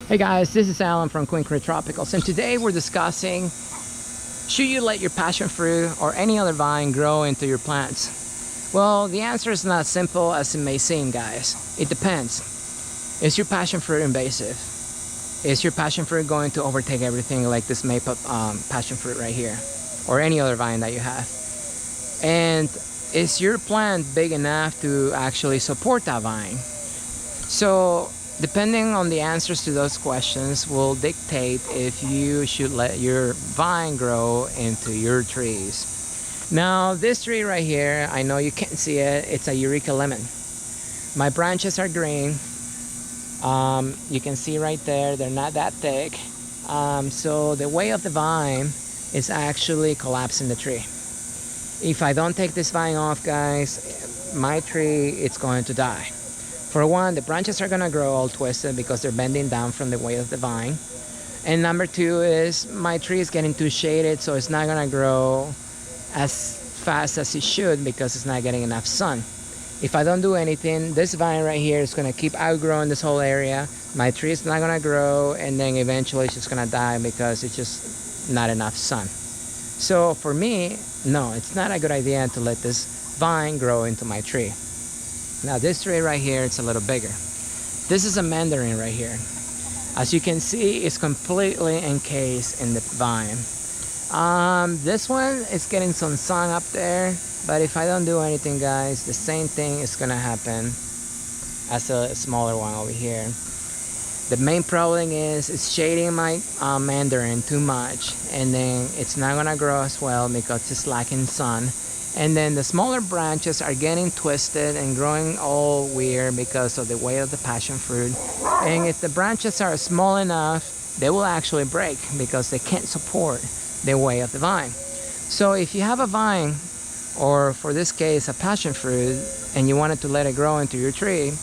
Hey guys, this is Alan from Queen Creek Tropicals, and today we're discussing, should you let your passion fruit or any other vine grow into your plants? Well, the answer is not as simple as it may seem, guys. It depends. Is your passion fruit invasive? Is your passion fruit going to overtake everything like this maple passion fruit right here, or any other vine that you have? And is your plant big enough to actually support that vine? So depending on the answers to those questions will dictate if you should let your vine grow into your trees. Now this tree right here, I know you can't see it, it's a Eureka lemon. My branches are green. You can see right there, they're not that thick. So the weight of the vine is actually collapsing the tree. If I don't take this vine off, guys, my tree, it's going to die. For one, the branches are gonna grow all twisted because they're bending down from the weight of the vine. And number two is my tree is getting too shaded, so it's not gonna grow as fast as it should because it's not getting enough sun. If I don't do anything, this vine right here is gonna keep outgrowing this whole area. My tree is not gonna grow, and then eventually it's just gonna die because it's just not enough sun. So for me, no, it's not a good idea to let this vine grow into my tree. Now this tree right here, it's a little bigger. This is a mandarin right here. As you can see, it's completely encased in the vine. This one is getting some sun up there, but if I don't do anything, guys, the same thing is gonna happen as a smaller one over here. The main problem is it's shading my mandarin too much, and then it's not gonna grow as well because it's lacking sun. And then the smaller branches are getting twisted and growing all weird because of the weight of the passion fruit. And if the branches are small enough, they will actually break because they can't support the weight of the vine. So if you have a vine, or for this case a passion fruit, and you wanted to let it grow into your tree,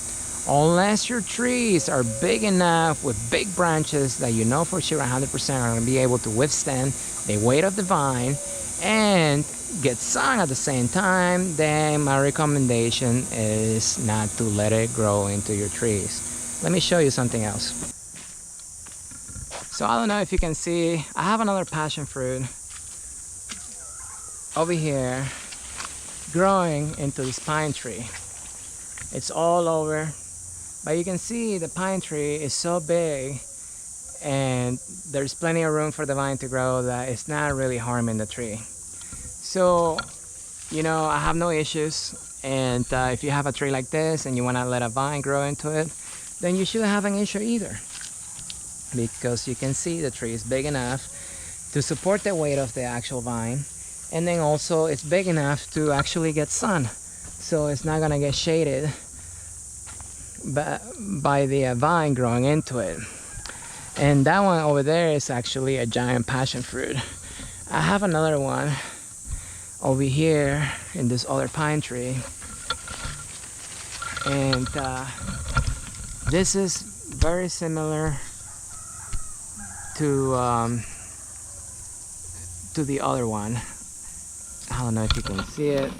unless your trees are big enough with big branches that you know for sure 100% are going to be able to withstand the weight of the vine and get sun at the same time, then my recommendation is not to let it grow into your trees. Let me show you something else. So I don't know if you can see, I have another passion fruit over here growing into this pine tree. It's all over, but you can see the pine tree is so big and there's plenty of room for the vine to grow that it's not really harming the tree. So, you know, I have no issues, and if you have a tree like this and you want to let a vine grow into it, then you shouldn't have an issue either, because you can see the tree is big enough to support the weight of the actual vine, and then also it's big enough to actually get sun, so it's not gonna get shaded by the vine growing into it. And that one over there is actually a giant passion fruit. I have another one over here in this other pine tree, and this is very similar to the other one. I don't know if you can see it.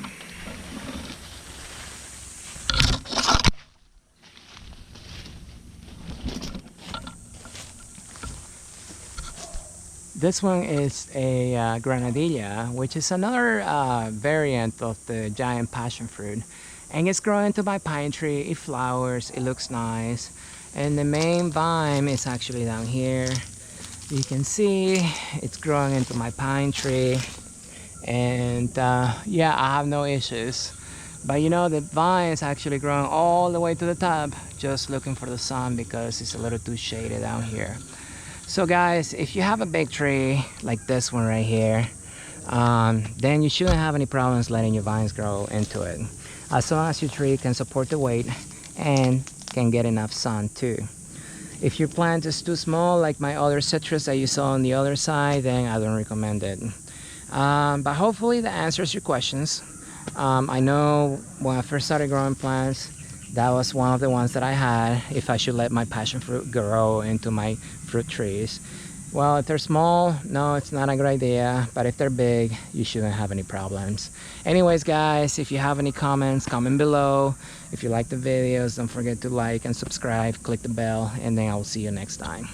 This one is a granadilla, which is another variant of the giant passion fruit, and it's growing into my pine tree. It flowers, it looks nice, and the main vine is actually down here. You can see it's growing into my pine tree, and yeah, I have no issues. But you know, the vine is actually growing all the way to the top, just looking for the sun because it's a little too shady down here. So guys, if you have a big tree like this one right here, then you shouldn't have any problems letting your vines grow into it, as long as your tree can support the weight and can get enough sun too. If your plant is too small like my other citrus that you saw on the other side, then I don't recommend it. But hopefully that answers your questions. I know when I first started growing plants, that was one of the ones that I had, if I should let my passion fruit grow into my fruit trees. Well, if they're small, no, it's not a good idea. But if they're big, you shouldn't have any problems. Anyways, guys, if you have any comments, comment below. If you like the videos, don't forget to like and subscribe, click the bell, and then I will see you next time.